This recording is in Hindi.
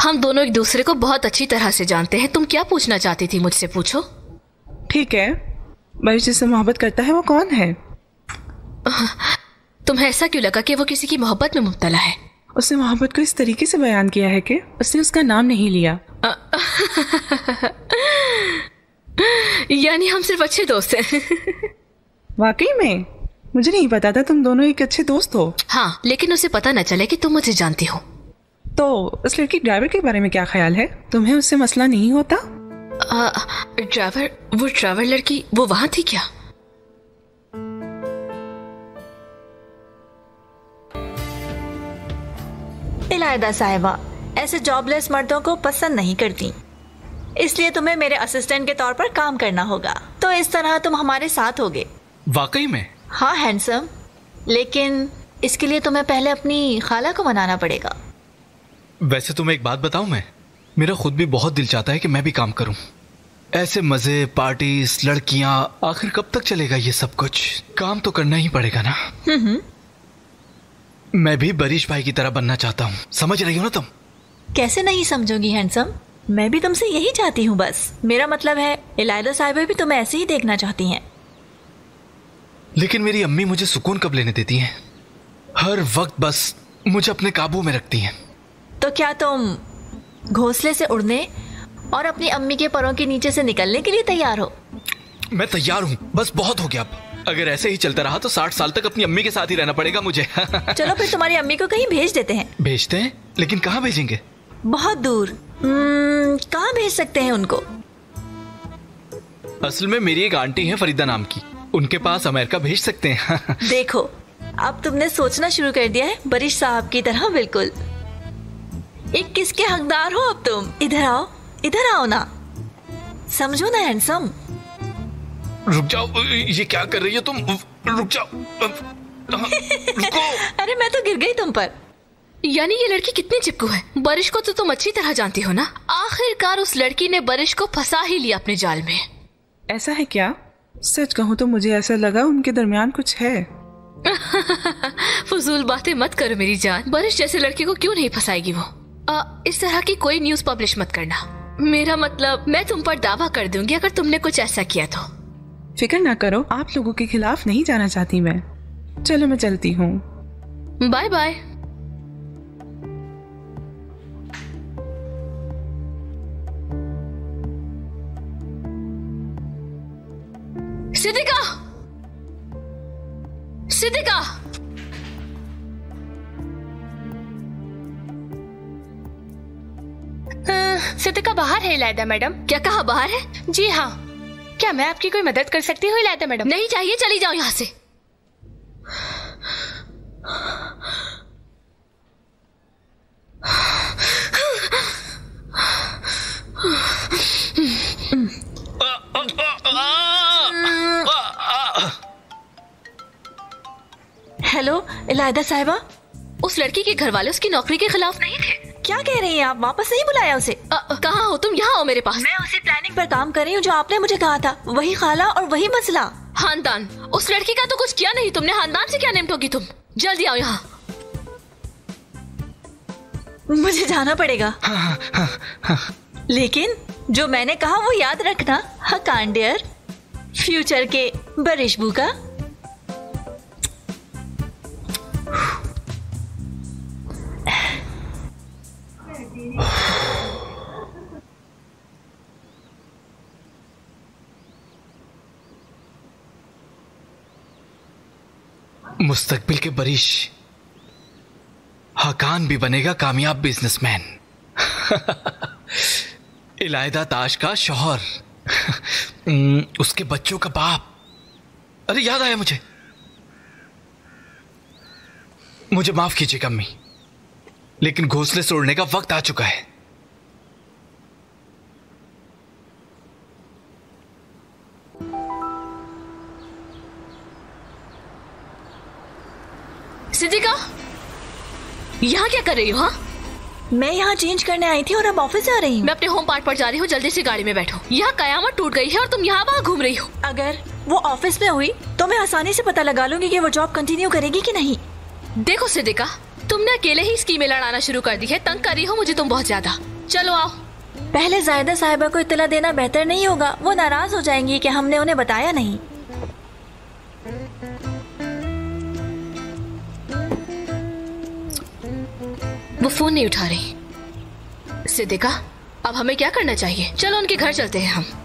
हम दोनों एक दूसरे को बहुत अच्छी तरह से जानते हैं। तुम क्या पूछना चाहती थी मुझसे? पूछो। ठीक है, बरिश जिससे मोहब्बत करता है वो कौन है? तुम्हें ऐसा क्यों लगा कि वो किसी की मोहब्बत में मुब्तला है? उसने मोहब्बत को इस तरीके से बयान किया है कि उसने उसका नाम नहीं लिया। यानी हम सिर्फ अच्छे दोस्त हैं। वाकई में? मुझे नहीं पता था तुम दोनों एक अच्छे दोस्त हो। हाँ, लेकिन उसे पता न चले कि तुम मुझे जानती हो। तो उस लड़की ड्राइवर के बारे में क्या ख्याल है? तुम्हें उससे मसला नहीं होता? ड्राइवर? वो ड्राइवर लड़की वो वहां थी क्या? इलायदा साहिबा ऐसे जॉबलेस मर्दों को पसंद नहीं करती, इसलिए तुम्हें मेरे असिस्टेंट के तौर पर काम करना होगा। तो इस तरह तुम हमारे साथ होगे। वाकई में? हाँ हैंडसम, लेकिन इसके लिए तुम्हें पहले अपनी खाला को मनाना पड़ेगा। वैसे तुम्हें एक बात बताऊं, मेरा खुद भी बहुत दिल चाहता है कि मैं भी काम करूं। ऐसे मजे, पार्टीज, लड़कियां, आखिर कब तक चलेगा ये सब कुछ? काम तो करना ही पड़ेगा ना। मैं भी बरिश भाई की तरह बनना चाहता हूँ, समझ रही हो ना तुम? कैसे नहीं समझोगी हैंडसम, मैं भी तुमसे यही चाहती हूँ। बस मेरा मतलब है इलायदा साहिबा भी तुम्हें ऐसे ही देखना चाहती हैं। लेकिन मेरी अम्मी मुझे सुकून कब लेने देती हैं? हर वक्त बस मुझे अपने काबू में रखती हैं। तो क्या तुम घोंसले से उड़ने और अपनी अम्मी के परों के नीचे से निकलने के लिए तैयार हो? मैं तैयार हूँ, बस बहुत हो गया अब। अगर ऐसे ही चलता रहा तो 60 साल तक अपनी अम्मी के साथ ही रहना पड़ेगा मुझे। चलो फिर तुम्हारी अम्मी को कहीं भेज देते हैं। भेजते हैं? लेकिन कहाँ भेजेंगे? बहुत दूर। कहाँ भेज सकते हैं उनको? असल में मेरी एक आंटी है फरीदा नाम की, उनके पास अमेरिका भेज सकते हैं। देखो अब तुमने सोचना शुरू कर दिया है बरिश साहब की तरह। बिल्कुल। एक किसके हकदार हो अब तुम? इधर आओ ना, समझो ना हैंडसम। रुक जाओ, ये क्या कर रही हो तुम? रुक जाओ। रुको। अरे मैं तो गिर गई तुम पर। यानी ये लड़की कितनी चिपकू है। बरिश को तो तुम अच्छी तरह जानती हो ना। आखिरकार उस लड़की ने बरिश को फंसा ही लिया अपने जाल में। ऐसा है क्या? सच कहूँ तो मुझे ऐसा लगा उनके दरमियान कुछ है। फजूल बातें मत करो मेरी जान। बरिश जैसे लड़के को क्यों नहीं फंसाएगी वो? इस तरह की कोई न्यूज पब्लिश मत करना। मेरा मतलब मैं तुम पर दावा कर दूंगी अगर तुमने कुछ ऐसा किया तो। फिक्र ना करो, आप लोगों के खिलाफ नहीं जाना चाहती मैं। चलो मैं चलती हूँ। Bye bye. Siddika, Siddika, Siddika बाहर है इलायदा मैडम। क्या कहा बाहर है? जी हाँ। क्या मैं आपकी कोई मदद कर सकती हूँ इलायदा मैडम? नहीं चाहिए, चली जाओ यहाँ से। हेलो इलायदा साहिबा। उस लड़की के घर वाले उसकी नौकरी के खिलाफ नहीं थे। क्या कह रही हैं आप? वापस नहीं बुलाया उसे? कहाँ हो तुम? यहाँ आओ मेरे पास। मैं उसी प्लानिंग पर काम कर रही हूँ जो आपने मुझे कहा था। वही खाला और वही मसला। खानदान? उस लड़की का तो कुछ किया नहीं तुमने, खानदान से क्या निपटोगी तुम? जल्दी आओ यहाँ। मुझे जाना पड़ेगा। लेकिन जो मैंने कहा वो याद रखना। हाँ कांडियर, फ्यूचर के बरिशबू का। मुस्तकबिल के बरिश हकान भी बनेगा कामयाब बिजनेसमैन। इलायदा ताश का शौहर, उसके बच्चों का बाप। अरे याद आया मुझे माफ कीजिएगा अम्मी, लेकिन घोंसले से उड़ने का वक्त आ चुका है। सिद्दीका, यहाँ क्या कर रही हो? हाँ, मैं यहाँ चेंज करने आई थी और अब ऑफिस आ रही हूँ। मैं अपने होम पार्ट पर जा रही हूँ, जल्दी से गाड़ी में बैठो। यहाँ कयामत टूट गई है और तुम यहाँ वहाँ घूम रही हो। अगर वो ऑफिस में हुई तो मैं आसानी से पता लगा लूंगी कि वो जॉब कंटिन्यू करेगी कि नहीं। देखो सिद्दीका, तुमने अकेले ही स्कीमें लड़ाना शुरू कर दी है। तंग कर रही हो मुझे तुम बहुत ज्यादा। चलो आओ। पहले जायदा साहिबा को इत्तला देना बेहतर नहीं होगा? वो नाराज हो जाएंगी कि हमने उन्हें बताया नहीं। वो फोन नहीं उठा रही। सिद्दीका, अब हमें क्या करना चाहिए? चलो उनके घर चलते हैं हम।